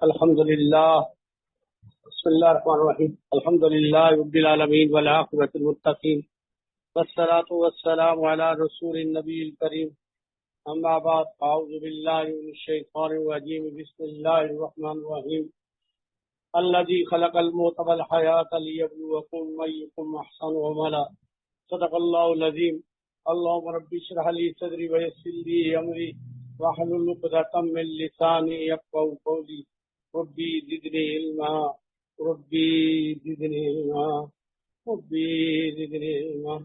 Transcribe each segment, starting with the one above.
الحمد لله. بسم الله الرحمن الرحيم. الحمد لله رب العالمين والعاقبة للمتقين والصلاة والسلام على رسول النبي الكريم. أما بعد، أعوذ بالله من الشيطان الرجيم. بسم الله الرحمن الرحيم. الذي خلق الموت والحياة ليبلوكم أيكم أحسن عملا. صدق الله العظيم. اللهم رب اشرح لي صدري ويسر لي أمري واحلل عقدة من لساني يفقهوا قولي. ربي زدني علما ربي زدني علما ربي زدني علما.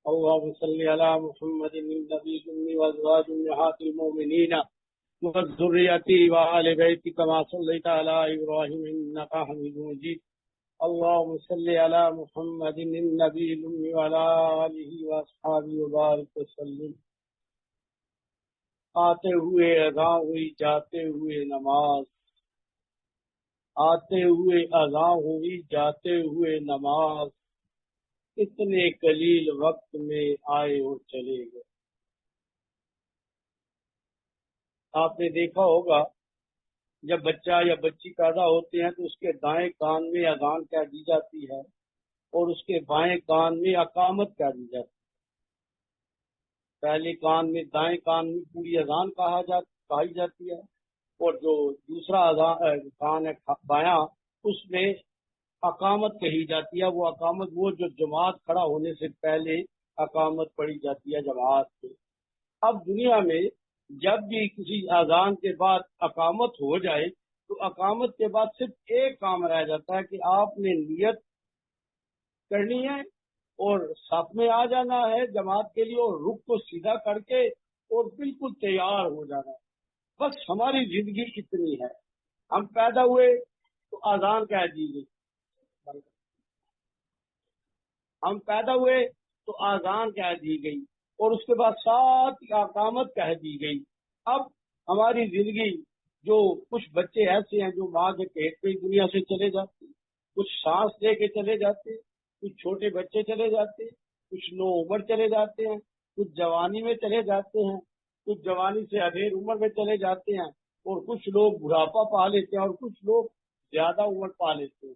اللهم صل على محمد النبي الأمي وأزواج أمهات المؤمنين وذريته وآل بيته كما صليت على إبراهيم إنك حميد مجيد. اللهم صل على محمد النبي الأمي وعلى آله وأصحابه وبارك وسلم. آتے ہوئے اذاں ہوئی، جاتے ہوئے نماز. آتے ہوئے اذاں ہوئی، جاتے ہوئے نماز. اتنے قلیل وقت میں آئے اور چلے گئے. آپ نے دیکھا ہوگا جب بچہ یا بچی پیدا ہوتے ہیں تو اس کے دائیں کان میں اذان کہہ دی جاتی ہے اور اس کے بائیں کان میں اقامت کہہ دی جاتی ہے. پہلے کان میں، دائیں کان میں پوری اذان کہی جاتی ہے، اور جو دوسرا کان ہے بایاں، اس میں اقامت کہی جاتی ہے. وہ اقامت وہ جو جماعت کھڑا ہونے سے پہلے اقامت پڑھی جاتی ہے جماعت سے. اب دنیا میں جب بھی کسی اذان کے بعد اقامت ہو جائے تو اقامت کے بعد صرف ایک کام رہ جاتا ہے کہ آپ نے نیت کرنی ہے اور صف میں آ جانا ہے جماعت کے لیے، اور رخ کو سیدھا کر کے اور بالکل تیار ہو جانا ہے. بس ہماری زندگی اتنی ہے. ہم پیدا ہوئے تو اذان کہہ دی گئی، ہم پیدا ہوئے تو اذان کہہ دی گئی، اور اس کے بعد ساتھ اقامت کہہ دی گئی. اب ہماری زندگی، جو کچھ بچے ایسے ہیں جو ماں کے پیٹ پہ دنیا سے چلے جاتے ہیں، کچھ سانس لے کے چلے جاتے ہیں، کچھ چھوٹے بچے چلے جاتے ہیں، کچھ نو عمر چلے جاتے ہیں، کچھ جوانی میں چلے جاتے ہیں، کچھ جوانی سے ادھیر عمر میں چلے جاتے ہیں، اور کچھ لوگ بڑھاپا پا لیتے ہیں اور کچھ لوگ زیادہ عمر پا لیتے ہیں.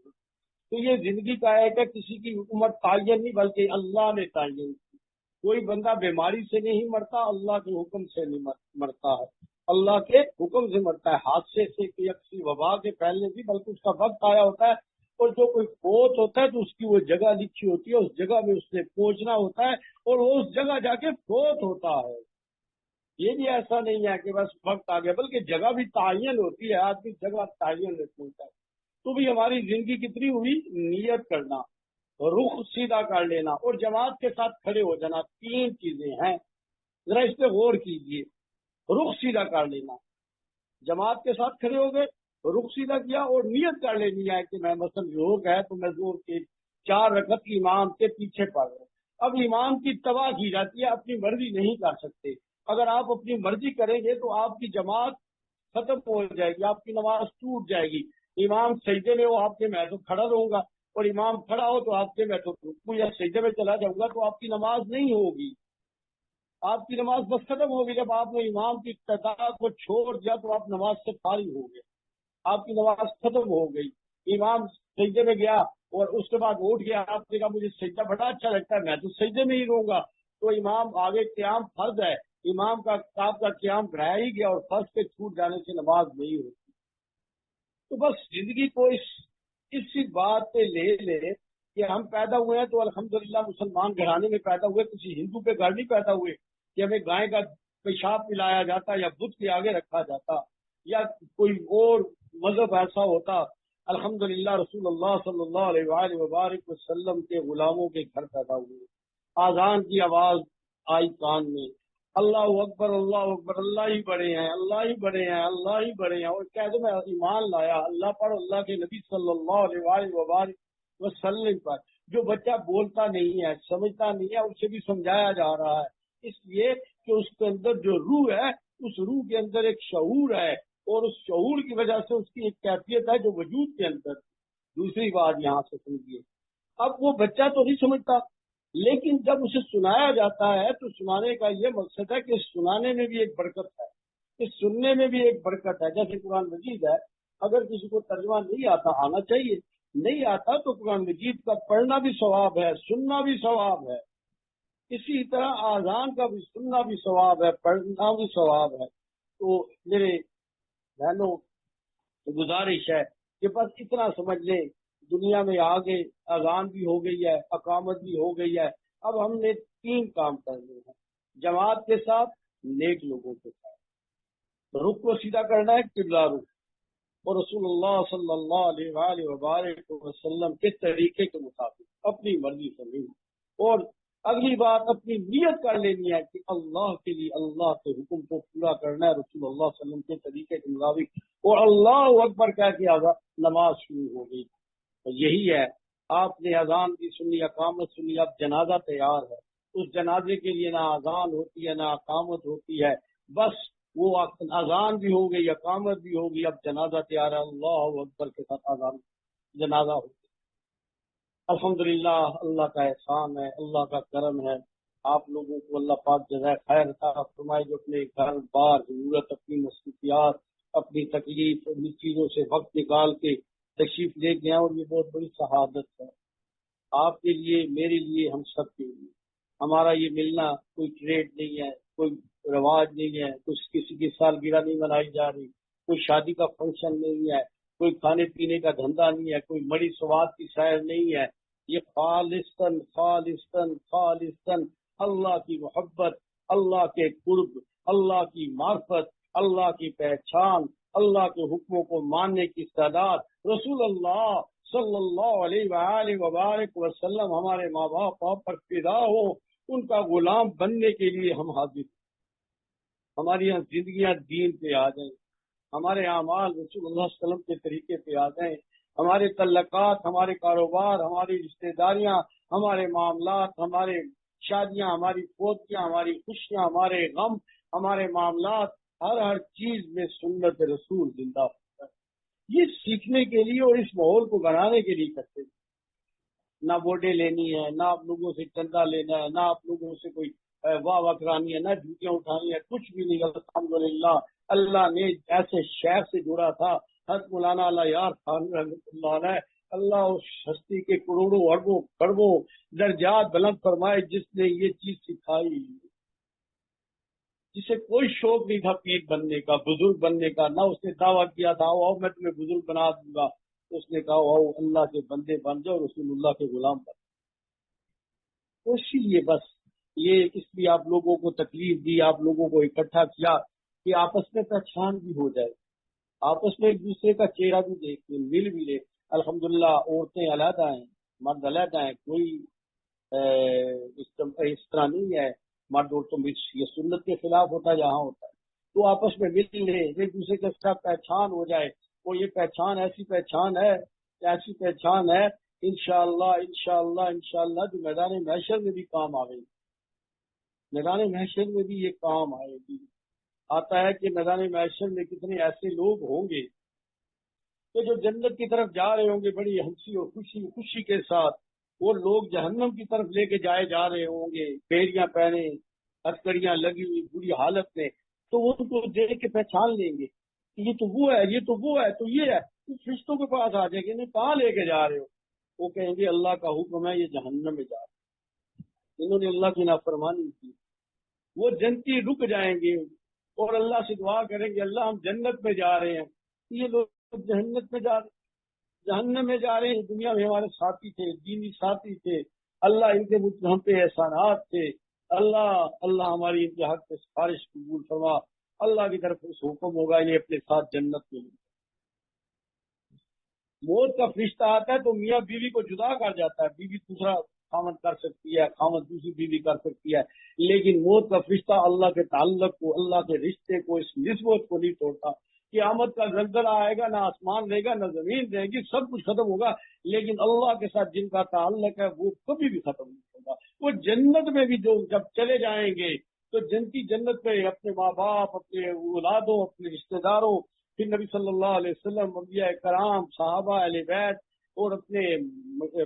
تو یہ زندگی کا ایک ہے، کسی کی عمر تعین نہیں بلکہ اللہ نے تعین کی. کوئی بندہ بیماری سے نہیں مرتا، اللہ کے حکم سے نہیں مرتا ہے، اللہ کے حکم سے مرتا ہے. حادثے سے، کسی وبا کے پھیلنے سے، بلکہ اس کا وقت آیا ہوتا ہے. اور جو کوئی فوت ہوتا ہے تو اس کی وہ جگہ لکھی ہوتی ہے، اس جگہ میں اس نے پہنچنا ہوتا ہے اور وہ اس جگہ جا کے فوت ہوتا ہے. یہ بھی ایسا نہیں ہے کہ بس وقت آ گیا، بلکہ جگہ بھی تعین ہوتی ہے، آدمی جگہ تعین میں پہنچتا ہے. تو بھی ہماری زندگی کتنی ہوئی؟ نیت کرنا، رخ سیدھا کر لینا اور جماعت کے ساتھ کھڑے ہو جانا. تین چیزیں ہیں، ذرا اس پہ غور کیجئے. رخ سیدھا کر لینا، جماعت کے ساتھ کھڑے ہو گئے، رخ سیدھا کیا اور نیت کر لینی ہے کہ میں مثلا زور ہے تو میں زور کے 4 رکعت امام کے پیچھے پڑھ رہا ہوں. اب امام کی اتباع کی جاتی ہے، اپنی مرضی نہیں کر سکتے. اگر آپ اپنی مرضی کریں گے تو آپ کی جماعت ختم ہو جائے گی، آپ کی نماز ٹوٹ جائے گی. امام سجدے میں ہو، آپ کے میں تو کھڑا رہوں گا، اور امام کھڑا ہو تو آپ کے میں تو رکوع یا سجدے میں چلا جاؤں گا، تو آپ کی نماز نہیں ہوگی. آپ کی نماز بس ختم ہوگی. جب آپ نے امام کی اقتداء کو چھوڑ دیا تو آپ نماز سے فارغ ہو گئے، آپ کی نماز ختم ہو گئی. امام سجدے میں گیا اور اس کے بعد اٹھ گیا، آپ نے کہا مجھے سجدہ بڑا اچھا لگتا ہے، میں تو سجدے میں ہی رہوں گا. تو امام آگے قیام فرض ہے، امام کا آپ کا قیام بڑھایا ہی گیا اور فرض کے چھوٹ جانے سے نماز نہیں ہوتی. تو بس زندگی کو اسی بات پہ لے لے کہ ہم پیدا ہوئے ہیں تو الحمدللہ مسلمان گھرانے میں پیدا ہوئے، کسی ہندو کے گھر نہیں پیدا ہوئے کہ ہمیں گائے کا پیشاب پلایا جاتا یا بت کے آگے رکھا جاتا یا کوئی اور مذہب ایسا ہوتا. الحمدللہ رسول اللہ صلی اللہ علیہ وآلہ وبارک وسلم کے غلاموں کے گھر پیدا ہوئے. آذان کی آواز آئی کان میں، اللہ اکبر اللہ اکبر، اللہ ہی بڑے ہیں، اللہ ہی بڑے ہیں، اللہ ہی بڑے ہیں، اور کہہ دو میں ایمان لایا اللہ پر، اللہ کے نبی صلی اللہ علیہ وآلہ وبارک وسلم پر. جو بچہ بولتا نہیں ہے، سمجھتا نہیں ہے، اسے بھی سمجھایا جا رہا ہے، اس لیے کہ اس کے اندر جو روح ہے، اس روح کے اندر ایک شعور ہے، اور اس شعور کی وجہ سے اس کی ایک کیفیت ہے جو وجود کے اندر. دوسری بات یہاں سے سمجھیے، اب وہ بچہ تو نہیں سمجھتا، لیکن جب اسے سنایا جاتا ہے تو سنانے کا یہ مقصد ہے کہ سنانے میں بھی ایک برکت ہے، اس سننے میں بھی ایک برکت ہے. جیسے قرآن مجید ہے، اگر کسی کو ترجمہ نہیں آتا، آنا چاہیے، نہیں آتا تو قرآن مجید کا پڑھنا بھی ثواب ہے، سننا بھی ثواب ہے، اسی طرح آذان کا بھی سننا بھی ثواب ہے، پڑھنا بھی ثواب ہے۔ تو میرے بہنوں گزارش ہے کہ بس اتنا سمجھ لیں، دنیا میں آگے اذان بھی ہو گئی ہے، اقامت بھی ہو گئی ہے، اب ہم نے 3 کام کرنے ہیں، جماعت کے ساتھ، نیک لوگوں کے ساتھ، رخ کو سیدھا کرنا ہے، قبلہ رخ، اور رسول اللہ صلی اللہ علیہ وآلہ وبارک وسلم کے طریقے کے مطابق اپنی مرضی سے نہیں۔ اور اگلی بات اپنی نیت کر لینی ہے کہ اللہ کے لیے اللہ کے حکم کو پورا کرنا ہے رسول اللہ صلی اللہ علیہ وسلم کے طریقے کے مطابق، اور اللہ اکبر کہہ کے نماز شروع ہو گئی۔ تو یہی ہے، آپ نے اذان کی سنی، اقامت سنی، اب جنازہ تیار ہے، اس جنازے کے لیے نہ اذان ہوتی ہے نہ اقامت ہوتی ہے، بس وہ اذان بھی ہو گئی، اقامت بھی ہوگی، اب جنازہ تیار ہے، اللہ اکبر کے ساتھ اذان جنازہ ہو گئی۔ الحمدللہ، اللہ کا احسان ہے، اللہ کا کرم ہے، آپ لوگوں کو اللہ پاک جزائے خیر عطا فرمائے، جو اپنے گھر بار ضرورت، اپنی مصروفیات، اپنی تکلیف، ان چیزوں سے وقت نکال کے تشریف لے گیا، اور یہ بہت بڑی شہادت ہے آپ کے لیے، میرے لیے، ہم سب کے لیے۔ ہمارا یہ ملنا کوئی ٹریڈ نہیں ہے، کوئی رواج نہیں ہے، کسی کی سالگرہ نہیں منائی جا رہی، کوئی شادی کا فنکشن نہیں ہے، کوئی کھانے پینے کا دھندا نہیں ہے، کوئی مڑی سواد کی سیر نہیں ہے، یہ خالصاً خالصاً خالصاً اللہ کی محبت، اللہ کے قرب، اللہ کی معرفت، اللہ کی پہچان، اللہ کے حکموں کو ماننے کی استعداد، رسول اللہ صلی اللہ علیہ وآلہ وبارک وسلم ہمارے ماں باپ پر فدا ہو، ان کا غلام بننے کے لیے ہم حاضر ہیں۔ ہماری یہاں زندگیاں دین پہ آ جائیں، ہمارے اعمال رسول اللہ صلی اللہ علیہ وسلم کے طریقے پہ آ جائیں، ہمارے تعلقات، ہمارے کاروبار، ہماری رشتہ داریاں، ہمارے معاملات، ہمارے شادیاں، ہماری فوتیاں، ہماری خوشیاں، ہمارے غم، ہمارے معاملات، ہر چیز میں سنت رسول زندہ ہوتا ہے۔ یہ سیکھنے کے لیے اور اس ماحول کو بنانے کے لیے کرتے ہیں۔ نہ ووٹیں لینی ہے، نہ آپ لوگوں سے چندہ لینا ہے، نہ آپ لوگوں سے کوئی واہ واہ کرانی ہے، نہ جھوٹیاں اٹھانی ہے، کچھ بھی نہیں۔ الحمدللہ اللہ نے ایسے شیخ سے جڑا تھا، حضرت مولانا اللہ یار خان رحمۃ اللہ علیہ، اللہ اس ہستی کے کروڑوں اربوں کروڑوں درجات بلند فرمائے، جس نے یہ چیز سکھائی، جسے کوئی شوق نہیں تھا پیر بننے کا، بزرگ بننے کا، نہ اس نے دعویٰ کیا تھا آؤ میں تمہیں بزرگ بنا دوں گا، اس نے کہا آؤ اللہ کے بندے بن جاؤ، رسول اللہ کے غلام بن جاؤ۔ اسی لیے بس یہ اس لیے آپ لوگوں کو تکلیف دی، آپ لوگوں کو اکٹھا کیا کہ آپس میں پہچان بھی ہو جائے، آپس میں ایک دوسرے کا چہرہ بھی دیکھ لیں، مل بھی لے۔ الحمدللہ عورتیں علیحدہ ہیں، مرد علیحدہ ہیں، کوئی اس طرح نہیں ہے مرد عورتوں میں، یہ سنت کے خلاف ہوتا ہے جہاں ہوتا ہے، تو آپس میں مل لے، ایک دوسرے کے ساتھ پہچان ہو جائے، وہ یہ پہچان ایسی پہچان ہے انشاءاللہ انشاءاللہ انشاءاللہ جو میدان محشر میں بھی کام آئے گی، میدان محشر میں بھی یہ کام آئے گی۔ آتا ہے کہ میدان محشر میں کتنے ایسے لوگ ہوں گے کہ جو جنت کی طرف جا رہے ہوں گے بڑی ہنسی اور خوشی کے ساتھ، وہ لوگ جہنم کی طرف لے کے جا رہے ہوں گے، بیڑیاں پہنے، ہتکڑیاں لگی ہوئی بری حالت میں، تو وہ ان کو دیکھ کے پہچان لیں گے کہ یہ تو وہ ہے، یہ تو وہ ہے، تو یہ ہے، تو فرشتوں کے پاس آ جائیں گے، انہیں کہاں لے کے جا رہے ہو؟ وہ کہیں گے اللہ کا حکم ہے، یہ جہنم میں جا رہے ہیں، انہوں نے اللہ کی نافرمانی کی۔ وہ جنتی رک جائیں گے اور اللہ سے دعا کریں گے اللہ ہم جنت میں جا رہے ہیں، یہ لوگ جہنت میں جہنم میں جا رہے ہیں۔ دنیا میں ہمارے ساتھی تھے، دینی ساتھی تھے، اللہ ان کے ہم پہ احسانات تھے، اللہ ہماری ان کے حق پہ سفارش قبول فرما، اللہ کی طرف اس حکم ہوگا یہ اپنے ساتھ جنت میں لیں۔ موت کا فرشتہ آتا ہے تو میاں بیوی کو جدا کر جاتا ہے، بیوی دوسرا خامد کر سکتی ہے، خامد دوسری بیوی کر سکتی ہے، لیکن موت کا فرشتہ اللہ کے تعلق کو، اللہ کے رشتے کو، اس نسبت کو نہیں توڑتا۔ قیامت کا زلزلہ آئے گا، نہ آسمان رہے گا، نہ زمین رہے گی، سب کچھ ختم ہوگا، لیکن اللہ کے ساتھ جن کا تعلق ہے وہ کبھی بھی ختم نہیں ہوگا۔ وہ جنت میں بھی جو جب چلے جائیں گے تو جنتی جنت میں اپنے ماں باپ، اپنے اولادوں، اپنے رشتہ داروں، پھر نبی صلی اللہ علیہ وسلم، انبیاء کرام، صحابہ اہل بیت اور اپنے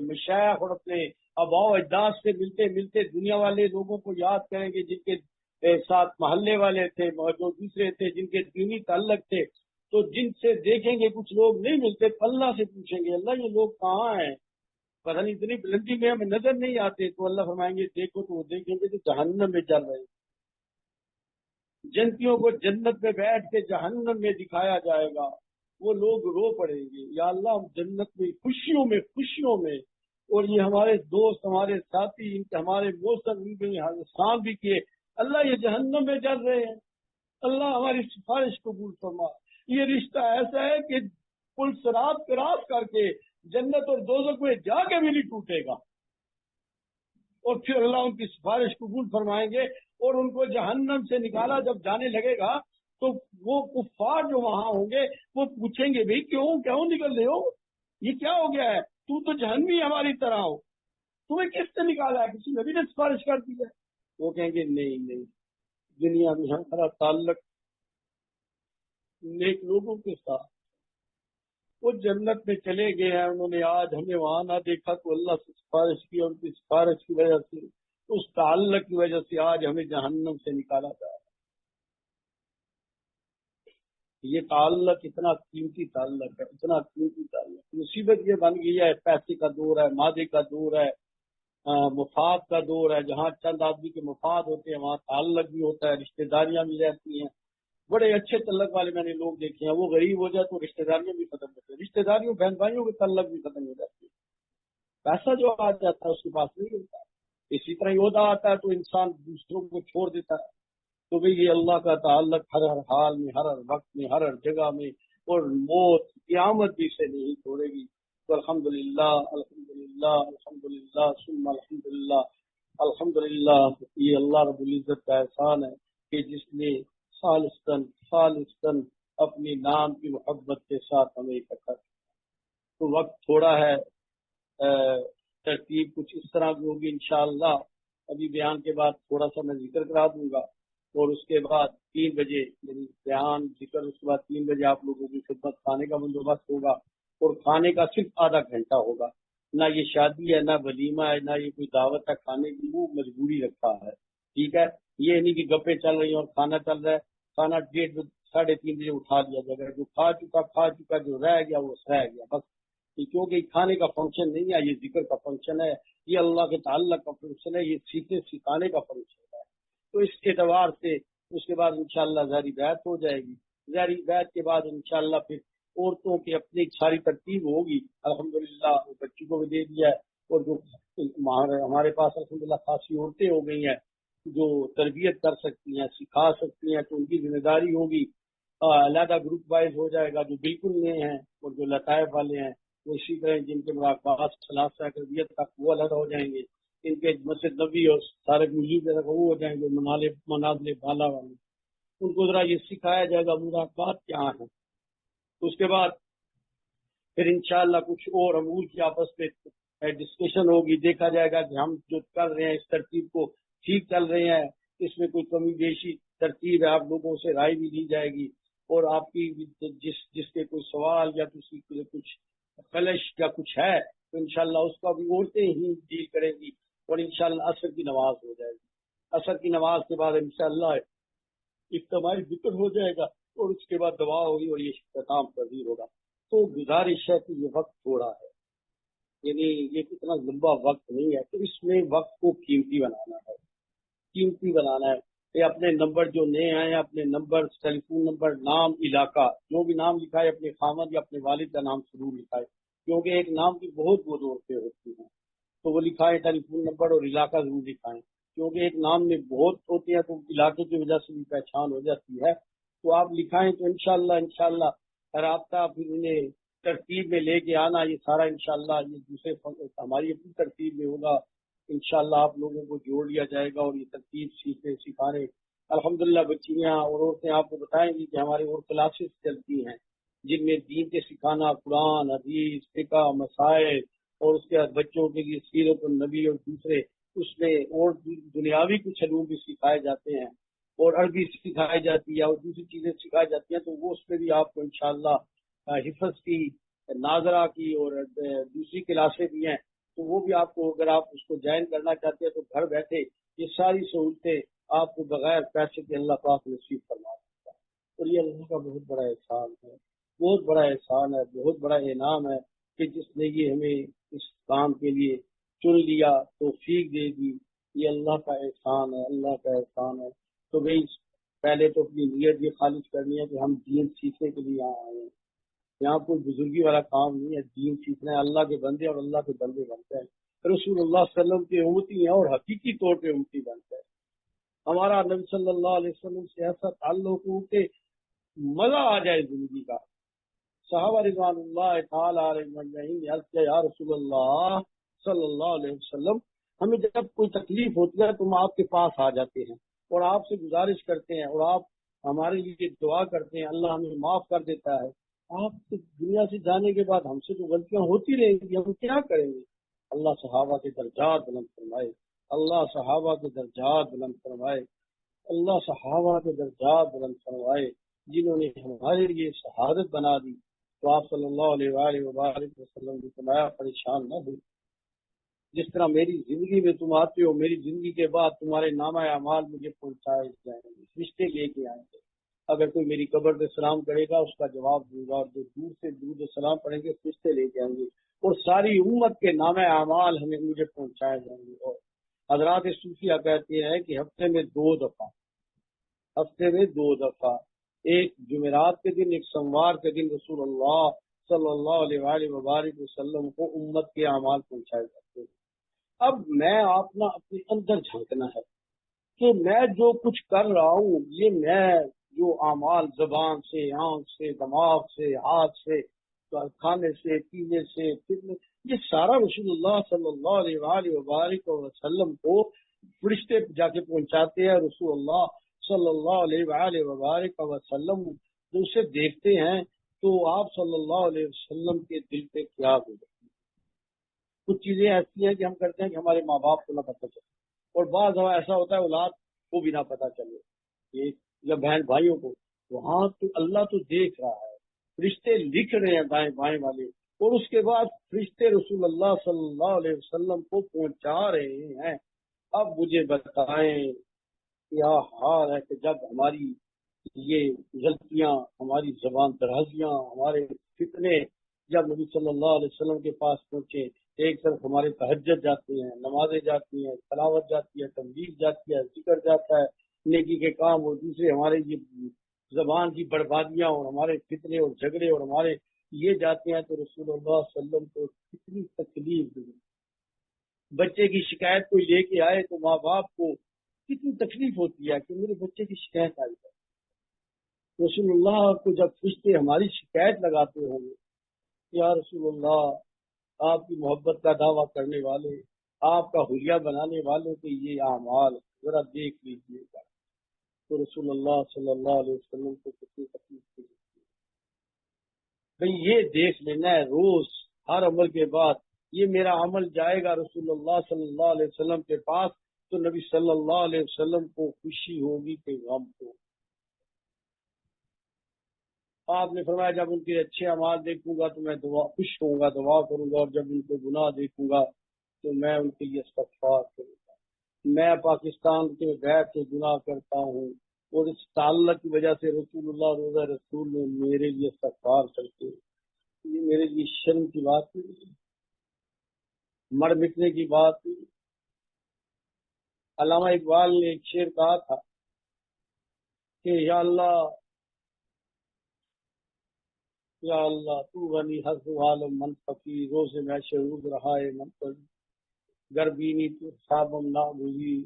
مشائخ اور اپنے آباء و اجداد سے ملتے ملتے دنیا والے لوگوں کو یاد کریں گے، جن کے ساتھ محلے والے تھے، جو دوسرے تھے، جن کے دینی تعلق تھے، تو جن سے دیکھیں گے کچھ لوگ نہیں ملتے، اللہ سے پوچھیں گے اللہ یہ لوگ کہاں ہیں، پتہ نہیں اتنی بلندی میں ہمیں نظر نہیں آتے، تو اللہ فرمائیں گے دیکھو، تو وہ دیکھیں گے کہ جہنم میں جل رہے ہیں۔ جنتیوں کو جنت میں بیٹھ کے جہنم میں دکھایا جائے گا، وہ لوگ رو پڑیں گے یا اللہ ہم جنت میں خوشیوں میں خوشیوں میں، اور یہ ہمارے دوست ہمارے ساتھی ہمارے موسم احسان بھی کیے، اللہ یہ جہنم میں جل رہے ہیں، اللہ ہماری سفارش قبول فرما۔ یہ رشتہ ایسا ہے کہ پل صراط کراس کر کے جنت اور دوزخ میں جا کے بھی نہیں ٹوٹے گا، اور پھر اللہ ان کی سفارش قبول فرمائیں گے، اور ان کو جہنم سے نکالا جب جانے لگے گا تو وہ کفار جو وہاں ہوں گے وہ پوچھیں گے بھائی کیوں نکل رہے ہو، یہ کیا ہو گیا ہے، تو جہنمی ہماری طرح ہو، تمہیں کس نے نکالا ہے، کسی نبی نے سفارش کر دی ہے؟ وہ کہیں گے نہیں، دنیا میں ہمارا تعلق نیک لوگوں کے ساتھ، وہ جنت میں چلے گئے ہیں، انہوں نے آج ہمیں وہاں نہ دیکھا تو اللہ سے سفارش کی، ان کی سفارش کی وجہ سے، اس تعلق کی وجہ سے آج ہمیں جہنم سے نکالا جا رہا ہے۔ یہ تعلق اتنا قیمتی تعلق ہے، اتنا قیمتی تعلق، مصیبت یہ بن گئی ہے، پیسے کا دور ہے، مادے کا دور ہے، مفاد کا دور ہے، جہاں چند آدمی کے مفاد ہوتے ہیں وہاں تعلق بھی ہوتا ہے، رشتہ داریاں بھی رہتی ہیں۔ بڑے اچھے تعلق والے میں نے لوگ دیکھے ہیں، وہ غریب ہو جائے تو رشتہ داریاں بھی ختم ہوتے ہیں، رشتہ داریوں بہن بھائیوں کے تعلق بھی ختم ہو جاتے ہیں، پیسہ جو آ جاتا ہے اس کے پاس نہیں ہوتا۔ اسی طرح عہدہ آتا ہے تو انسان دوسروں کو چھوڑ دیتا ہے، تو بھئی یہ اللہ کا تعلق ہر حال میں، ہر وقت میں، ہر جگہ میں، اور موت قیامت بھی سے نہیں چھوڑے گی۔ تو الحمدللہ الحمدللہ الحمدللہ ثم الحمدللہ الحمدللہ، یہ اللہ رب العزت کا احسان ہے کہ جس نے خالصتاً اپنی نام کی محبت کے ساتھ ہمیں اکٹھا کیا۔ تو وقت تھوڑا ہے، ترتیب کچھ اس طرح کی ہوگی انشاءاللہ، ابھی بیان کے بعد تھوڑا سا میں ذکر کرا دوں گا، اور اس کے بعد 3 بجے یعنی بیان ذکر، اس کے بعد 3 بجے آپ لوگوں کی خدمت کھانے کا بندوبست ہوگا، اور کھانے کا صرف آدھا گھنٹہ ہوگا، نہ یہ شادی ہے، نہ ولیمہ ہے، نہ یہ کوئی دعوت ہے کھانے کی، وہ مجبوری رکھا ہے، ٹھیک ہے؟ یہ نہیں کہ گپے چل رہی ہیں اور کھانا چل رہا ہے، کھانا 1:30 3:30 بجے اٹھا دیا جائے گا، جو کھا چکا جو رہ گیا وہ رہ گیا بس، کیونکہ کھانے کا فنکشن نہیں ہے، یہ ذکر کا فنکشن ہے، یہ اللہ کے تعلق کا فنکشن ہے، یہ سیکھنے سکھانے کا فنکشن ہے۔ تو اس اعتبار سے اس کے بعد انشاءاللہ ظاہری بیعت ہو جائے گی، ظاہری بیعت کے بعد انشاءاللہ پھر عورتوں کی اپنی ساری ترتیب ہوگی، الحمدللہ بچوں کو بھی دے دیا ہے، اور جو ہمارے پاس الحمدللہ خاصی عورتیں ہو گئی ہیں جو تربیت کر سکتی ہیں، سکھا سکتی ہیں، تو ان کی ذمہ داری ہوگی، علیحدہ گروپ وائز ہو جائے گا، جو بالکل نئے ہیں اور جو لطائف والے ہیں وہ اسی طرح جن کے مراقبات ثلاثہ تربیت تک وہ علیحدہ ہو جائیں گے، ان کے مسجد نبی اور سارے مجید وہ ہو جائیں گے، منازل بالا والے، ان کو ذرا یہ سکھایا جائے گا مراقبات کیا ہیں۔ اس کے بعد پھر انشاءاللہ کچھ اور امور کی آپس میں ڈسکشن ہوگی، دیکھا جائے گا کہ ہم جو کر رہے ہیں اس ترتیب کو ٹھیک چل رہے ہیں، اس میں کوئی کمی بیشی ترتیب ہے، آپ لوگوں سے رائے بھی لی جائے گی، اور آپ کی جس کے کوئی سوال یا کسی کے کچھ خلش یا کچھ ہے تو انشاءاللہ اس کا بھی عورتیں ہی ڈیل کریں گی، اور انشاءاللہ عصر کی نماز ہو جائے گی، عصر کی نماز کے بعد انشاءاللہ اجتماعی ذکر ہو جائے گا، اور اس کے بعد دعا ہوگی اور یہ اختتام پذیر ہوگا۔ تو گزارش ہے کہ یہ وقت تھوڑا ہے، یعنی یہ اتنا لمبا وقت نہیں ہے، تو اس میں وقت کو قیمتی بنانا ہے، قیمتی بنانا ہے کہ اپنے نمبر جو نئے آئے ہیں، اپنے نمبر، ٹیلی فون نمبر، نام، علاقہ، جو بھی نام لکھا ہے اپنے خامد یا اپنے والد کا نام ضرور لکھائے، کیونکہ ایک نام کی بہت ضرورتیں ہوتی ہیں، تو وہ لکھائیں، ٹیلی فون نمبر اور علاقہ ضرور لکھائیں، کیونکہ ایک نام میں بہت ہوتے ہیں تو علاقے کی وجہ سے بھی پہچان ہو جاتی ہے، تو آپ لکھائیں تو انشاءاللہ رابطہ پھر انہیں ترتیب میں لے کے آنا، یہ سارا انشاءاللہ یہ دوسرے ہماری اپنی ترتیب میں ہوگا، انشاءاللہ آپ لوگوں کو جوڑ لیا جائے گا، اور یہ ترتیب سیکھنے سکھانے الحمدللہ بچیاں اور عورتیں آپ کو بتائیں گی کہ ہماری اور کلاسز چلتی ہیں جن میں دین کے سکھانا، قرآن، حدیث، فقہ، مسائل، اور اس کے بعد بچوں کے لیے سیرت النبی اور دوسرے اس میں اور دنیاوی کچھ علوم بھی سکھائے جاتے ہیں، اور عربی سکھائی جاتی ہے اور دوسری چیزیں سکھائی جاتی ہیں، تو وہ اس میں بھی آپ کو انشاءاللہ حفظ کی، ناظرہ کی، اور دوسری کلاسیں بھی ہیں، تو وہ بھی آپ کو اگر آپ اس کو جوائن کرنا چاہتے ہیں تو گھر بیٹھے یہ ساری سہولتیں آپ کو بغیر پیسے کے اللہ پاک نصیب فرما۔ اور یہ اللہ کا بہت بڑا احسان ہے، بہت بڑا احسان ہے، بہت بڑا انعام ہے کہ جس نے یہ ہمیں اس کام کے لیے چن لیا، توفیق دے دی، یہ اللہ کا احسان ہے، اللہ کا احسان ہے۔ تو بھائی پہلے تو اپنی نیت یہ خالص کرنی ہے کہ ہم دین سیکھنے کے لیے یہاں آئے ہیں، یہاں کوئی بزرگی والا کام نہیں ہے، دین سیکھنا ہے، اللہ کے بندے اور اللہ کے بندے بنتے ہیں، رسول اللہ صلی اللہ علیہ وسلم کے امتی ہیں اور حقیقی طور پہ امتی بنتے ہیں۔ ہمارا نبی صلی اللہ علیہ وسلم سے ایسا تعلق ہو کہ مزہ آ جائے زندگی کا۔ صحابہ رضوان اللہ تعالی علیہ مجمعین نے عرض کیا یا رسول اللہ صلی اللہ علیہ وسلم، ہمیں جب کوئی تکلیف ہوتی ہے تو ہم آپ کے پاس آ جاتے ہیں اور آپ سے گزارش کرتے ہیں اور آپ ہمارے لیے دعا کرتے ہیں، اللہ ہمیں معاف کر دیتا ہے۔ آپ دنیا سے جانے کے بعد ہم سے تو غلطیاں ہوتی رہیں گی، ہم کیا کریں گے؟ اللہ صحابہ کے درجات بلند فرمائے، اللہ صحابہ کے درجات بلند فرمائے، اللہ صحابہ کے درجات بلند فرمائے جنہوں نے ہمارے لیے شہادت بنا دی۔ تو آپ صلی اللہ علیہ وآلہ وبارک وسلم کی فرمایا پریشان نہ ہو، جس طرح میری زندگی میں تم آتے ہو، میری زندگی کے بعد تمہارے نامہ اعمال مجھے پہنچائے جائیں گے، رشتے لے کے آئیں گے۔ اگر کوئی میری قبر پہ سلام کرے گا اس کا جواب دوں گا، اور جو دور سے دور سلام پڑھیں گے رشتے لے کے آئیں گے، اور ساری امت کے نامہ اعمال ہمیں مجھے پہنچائے جائیں گے۔ اور حضرات صوفیہ کہتے ہیں کہ ہفتے میں دو دفعہ، ایک جمعرات کے دن، ایک سوموار کے دن رسول اللہ صلی اللہ علیہ وآلہ وبارک وسلم کو امت کے اعمال پہنچائے جاتے ہیں۔ اب میں اپنے اندر جھانکنا ہے کہ میں جو کچھ کر رہا ہوں، یہ میں جو اعمال زبان سے، آنکھ سے، دماغ سے، ہاتھ سے، کھانے سے، پینے سے، پھرنے، یہ سارا رسول اللہ صلی اللہ علیہ وآلہ وبارک وسلم کو فرشتے جا کے پہنچاتے ہیں۔ رسول اللہ صلی اللہ علیہ وآلہ وبارک وسلم جو اسے دیکھتے ہیں تو آپ صلی اللہ علیہ وسلم کے دل پہ کیا گزرتی ہے۔ کچھ چیزیں ایسی ہیں کہ ہم کرتے ہیں کہ ہمارے ماں باپ کو نہ پتہ چلے، اور بعض دفعہ ایسا ہوتا ہے اولاد کو بھی نہ پتہ چلے، یہ یا بہن بھائیوں کو، وہاں تو اللہ تو دیکھ رہا ہے، فرشتے لکھ رہے ہیں دائیں بائیں والے، اور اس کے بعد فرشتے رسول اللہ صلی اللہ علیہ وسلم کو پہنچا رہے ہیں۔ اب مجھے بتائیں کیا حال ہے کہ جب ہماری یہ غلطیاں، ہماری زبان درازیاں، ہمارے فتنے جب نبی صلی اللہ علیہ وسلم کے پاس پہنچے، ایک طرف ہمارے تہجد جاتے ہیں، نمازیں جاتی ہیں، تلاوت جاتی ہے، تنبیہ جاتی ہے، ذکر جاتا ہے، نیکی کے کام، اور دوسرے ہمارے یہ زبان کی بربادیاں اور ہمارے فتنے اور جھگڑے اور ہمارے یہ جاتے ہیں، تو رسول اللہ صلی اللہ علیہ وسلم کو کتنی تکلیف دی۔ بچے کی شکایت کوئی لے کے آئے تو ماں باپ کو کتنی تکلیف ہوتی ہے کہ میرے بچے کی شکایت آئی ہے۔ رسول اللہ کو جب فرشتے ہماری شکایت لگاتے ہوں گے، یا رسول اللہ آپ کی محبت کا دعویٰ کرنے والے، آپ کا حلیہ بنانے والوں کے یہ اعمال ذرا دیکھ لیجیے گا، تو رسول اللہ صلی اللہ علیہ وسلم کو کتنی تکلیف ہوتی ہے۔ بھئی یہ دیکھ لینا ہے روز ہر عمل کے بعد، یہ میرا عمل جائے گا رسول اللہ صلی اللہ علیہ وسلم کے پاس تو نبی صلی اللہ علیہ وسلم کو خوشی ہوگی کہ غم کو۔ آپ نے فرمایا جب ان کے اچھے اعمال دیکھوں گا تو میں خوش ہوں گا، دعا کروں گا، اور جب ان کے گناہ دیکھوں گا تو میں ان کے لیے استغفار کروں گا۔ میں پاکستان کے بیٹھ کے گناہ کرتا ہوں اور اس تعلق کی وجہ سے رسول اللہ روزہ رسول میں میرے لیے استغفار کرتے ہیں، یہ میرے لیے شرم کی بات نہیں، مر مٹنے کی بات نہیں۔ علامہ اقبال نے ایک شعر کہا تھا کہ یا اللہ تو غنی حق عالم من فقیر، روز میں شعور رہا ہے من پر گربینی تو صابم نہ ہوئی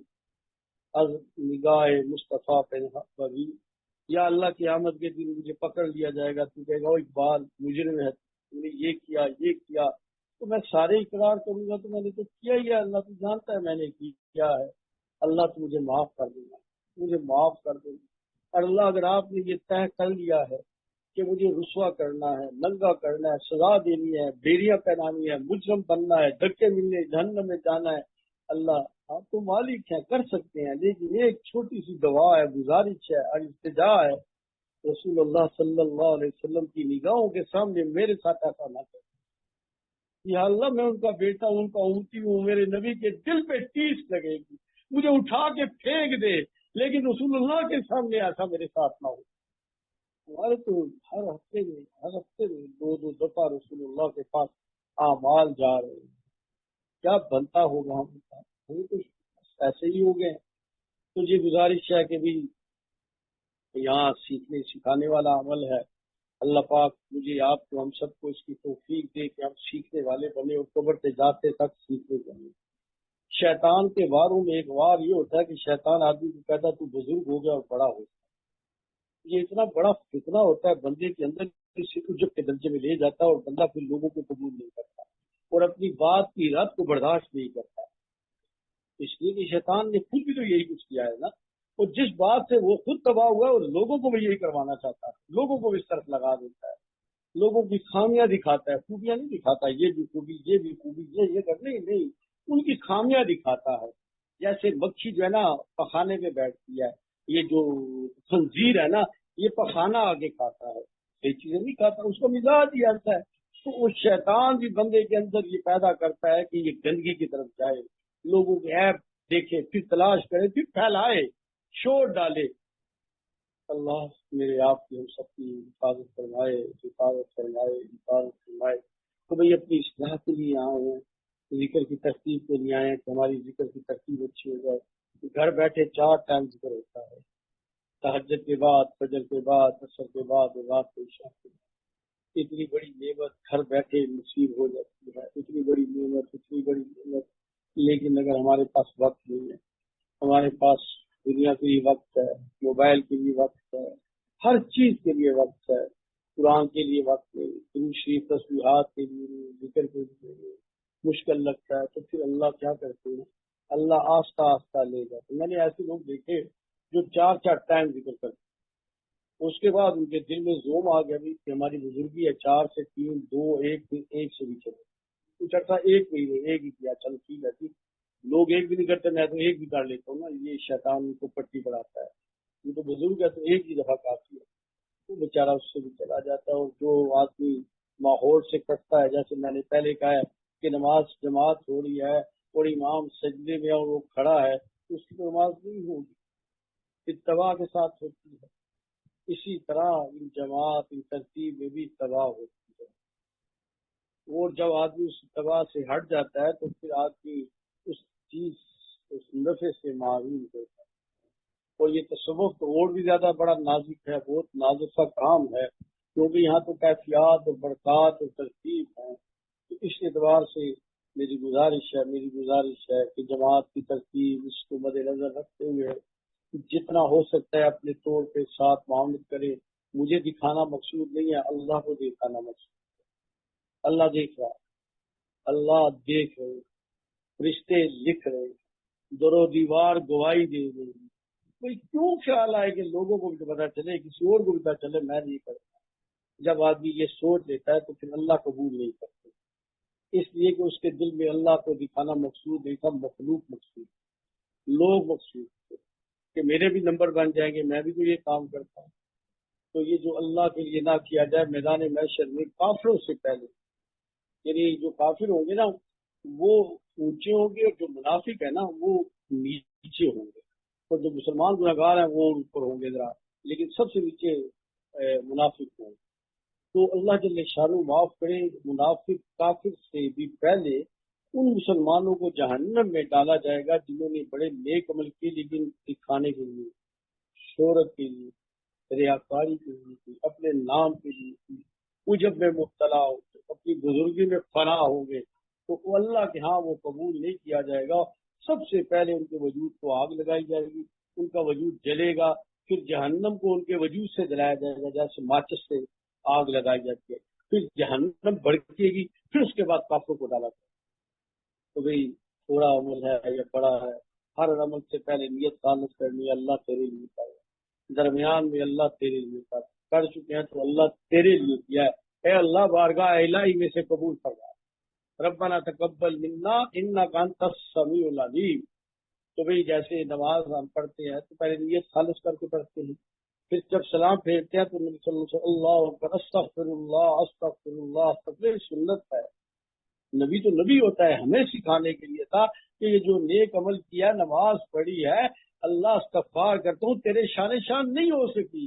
از نگاہ مصطفیٰ پہ بگی۔ یا اللہ قیامت کے دن مجھے پکڑ لیا جائے گا، تو کہے گا اقبال مجرم ہے، تم نے یہ کیا، تو میں سارے اقرار کروں گا تو میں نے تو کیا ہی ہے، اللہ تو جانتا ہے میں نے کیا ہے، اللہ تو مجھے معاف کر دینا، مجھے معاف کر دینا۔ اور اللہ اگر آپ نے یہ طے کر لیا ہے کہ مجھے رسوا کرنا ہے، ننگا کرنا ہے، سزا دینی ہے، بیڑیاں پہنانی ہے، مجرم بننا ہے، دھکے ملنے، جہنم میں جانا ہے، اللہ آپ تو مالک ہیں، کر سکتے ہیں، لیکن ایک چھوٹی سی دعا ہے، گزارش ہے اور التجا ہے، رسول اللہ صلی اللہ علیہ وسلم کی نگاہوں کے سامنے میرے ساتھ ایسا نہ کریں۔ یا اللہ میں ان کا بیٹا ہوں، ان کا امتی ہوں، میرے نبی کے دل پہ ٹیس لگے گی، مجھے اٹھا کے پھینک دے، لیکن رسول اللہ کے سامنے ایسا میرے ساتھ نہ ہو۔ ہمارے تو ہر ہفتے میں 2 دفعہ رسول اللہ کے پاس اعمال جا رہے ہیں. کیا بنتا ہوگا ہم کا؟ ہم تو ایسے ہی ہو گئے. تو یہ گزارش ہے کہ بھی یہاں سیکھنے سکھانے والا عمل ہے. اللہ پاک مجھے آپ کو ہم سب کو اس کی توفیق دے کہ ہم سیکھنے والے بنے اور قبر سے جاتے تک سیکھنے بنے. شیطان کے واروں میں ایک وار یہ ہوتا ہے کہ شیطان آدمی کو کہتا ہے تو بزرگ ہو گیا اور بڑا ہو گیا. یہ اتنا بڑا فتنہ ہوتا ہے بندے کے اندر، کسی کو جب کے درجے میں لے جاتا ہے اور بندہ پھر لوگوں کو قبول نہیں کرتا اور اپنی بات کی رد کو برداشت نہیں کرتا. اس لیے کہ شیطان نے خود بھی تو یہی کچھ کیا ہے نا. اور جس بات سے وہ خود تباہ ہوا ہے اور لوگوں کو بھی یہی کروانا چاہتا ہے، لوگوں کو بھی اس طرف لگا دیتا ہے، لوگوں کی خامیاں دکھاتا ہے، خوبیاں نہیں دکھاتا. یہ بھی خوبی، یہ بھی خوبی، یہ کرنے نہیں، ان کی خامیاں دکھاتا ہے. جیسے مکھی جو ہے نا پخانے پہ بیٹھتی ہے، یہ جو خنزیر ہے نا یہ پخانہ آگے کھاتا ہے، یہ چیزیں نہیں کھاتا، اس کا مزاج ہی ایسا ہے. تو وہ شیطان بھی بندے کے اندر یہ پیدا کرتا ہے کہ یہ گندگی کی طرف جائے، لوگوں کے عیب دیکھے، پھر تلاش کرے، پھر پھیلائے، شور ڈالے. اللہ میرے آپ کی ہم سب کی حفاظت فرمائے، حفاظت فرمائے، حفاظت فرمائے. تو بھائی اپنی اصلاح کے لیے آئے ہیں، ذکر کی ترتیب کے لیے آئے ہیں کہ ہماری ذکر کی ترتیب اچھی ہو جائے. گھر بیٹھے 4 ٹائم ذکر ہوتا ہے، تہجد کے بعد، فجر کے بعد، عصر کے بعد اور رات کو عشاء کے بعد. اتنی بڑی نعمت گھر بیٹھے نصیب ہو جاتی ہے، اتنی بڑی نعمت، اتنی بڑی نعمت. لیکن اگر ہمارے پاس وقت نہیں ہے، ہمارے پاس دنیا کے لیے وقت ہے، موبائل کے لیے وقت ہے، ہر چیز کے لیے وقت ہے، قرآن کے لیے وقت نہیں، درود شریف تسبیحات کے لیے نہیں، ذکر کے لیے نہیں، مشکل لگتا ہے. تو پھر اللہ کیا کرتے ہیں؟ اللہ آہستہ آہستہ لے جاتے. میں نے ایسے لوگ دیکھے جو 4 ٹائم ذکر کرتے، اس کے بعد ان کے دل میں زوم آ گیا بھی کہ ہماری بزرگی ہے، 4 سے 3، 2، 1، پھر 1 سے بھی چلے. کچھ عرصہ ایک مہینے ایک ہی کیا، چلو ٹھیک ہے. لوگ ایک بھی نہیں کرتے، میں تو ایک بھی کر لیتا ہوں نا. یہ شیطان کو پٹی پڑھاتا ہے. یہ تو بزرگ ہے تو ایک ہی دفعہ کافی ہے. تو بیچارہ اس سے بھی چلا جاتا ہے. اور جو آدمی ماحول سے کٹتا ہے، جیسے میں نے پہلے کہا ہے کہ نماز جماعت ہو رہی ہے اور امام سجدے میں اور وہ کھڑا ہے تو اس کی تو نماز نہیں ہوگی، اتباع کے ساتھ ہوتی ہے. اسی طرح ان جماعت، ان ترتیب میں بھی اتباع ہوتی ہے. اور جب آدمی اس اتباع سے ہٹ جاتا ہے تو پھر آدمی اس چیز، اس نفع سے معروم ہوتا ہے. اور یہ تصوف تو اور بھی زیادہ بڑا نازک ہے، بہت نازک سا کام ہے، کیونکہ یہاں تو کیفیات اور برکات اور ترتیب ہیں. تو اس اعتبار سے میری گزارش ہے کہ جماعت کی ترتیب اس کو مد نظر رکھتے ہوئے جتنا ہو سکتا ہے اپنے طور پہ ساتھ معاملت کرے. مجھے دکھانا مقصود نہیں ہے، اللہ کو دکھانا مقصود. اللہ دیکھ رہا، اللہ دیکھ رہے، رشتے لکھ رہے، در و دیوار گواہی دے رہے. کوئی کیوں خیال آئے کہ لوگوں کو بھی تو پتا چلے، کسی اور کو بھی پتا چلے میں نہیں کرتا. جب آدمی یہ سوچ لیتا ہے تو پھر اللہ قبول نہیں کرتے، اس لیے کہ اس کے دل میں اللہ کو دکھانا مقصود نہیں تھا، مخلوق مقصود، لوگ مقصود تھے کہ میرے بھی نمبر بن جائیں گے، میں بھی تو یہ کام کرتا ہوں. تو یہ جو اللہ کے لیے نہ کیا جائے میدان محشر میں کافروں سے پہلے، یعنی جو کافر ہوں گے نا وہ اونچے ہوں گے اور جو منافق ہے نا وہ نیچے ہوں گے، اور جو مسلمان گناہگار ہیں وہ اوپر ہوں گے ذرا، لیکن سب سے نیچے منافق ہوں گے. تو اللہ جل شانہ معاف کرے، منافق کافر سے بھی پہلے ان مسلمانوں کو جہنم میں ڈالا جائے گا جنہوں نے بڑے نیک عمل کیے لیکن دکھانے کے لیے، شہرت کے لیے، ریاکاری کے لیے، اپنے نام کے لیے، عجب میں مبتلا ہو، اپنی بزرگی میں فنا ہوں گے تو وہ اللہ کے ہاں وہ قبول نہیں کیا جائے گا. سب سے پہلے ان کے وجود کو آگ لگائی جائے گی، ان کا وجود جلے گا، پھر جہنم کو ان کے وجود سے جلایا جائے گا جیسے ماچس سے آگ لگائی جاتی ہے، پھر جہنم بھڑکے گی، پھر اس کے بعد کافروں کو ڈالا جائے گا. تو بھئی تھوڑا عمل ہے یا بڑا ہے، ہر عمل سے پہلے نیت خالص کرنی ہے، اللہ تیرے لیے کر، درمیان میں اللہ تیرے لیے کر چکے ہیں تو اللہ تیرے لیے کیا ہے. اے اللہ بارگاہ الہی میں سے قبول فرما، ربنا تقبل منا انک انت السمیع العلیم. تو بھئی جیسے نماز ہم پڑھتے ہیں تو پہلے نیت خالص کر کے پڑھتے ہیں، پھر جب سلام پھیرتے ہیں تو نبی صلی اللہ علیہ وسلم اللہ اکبر، استغفر اللہ استغفر اللہ استغفر. سنت ہے، نبی تو نبی ہوتا ہے، ہمیں سکھانے کے لیے تھا کہ یہ جو نیک عمل کیا، نماز پڑھی ہے، اللہ استغفار کرتا ہوں تیرے شان نہیں ہو سکی،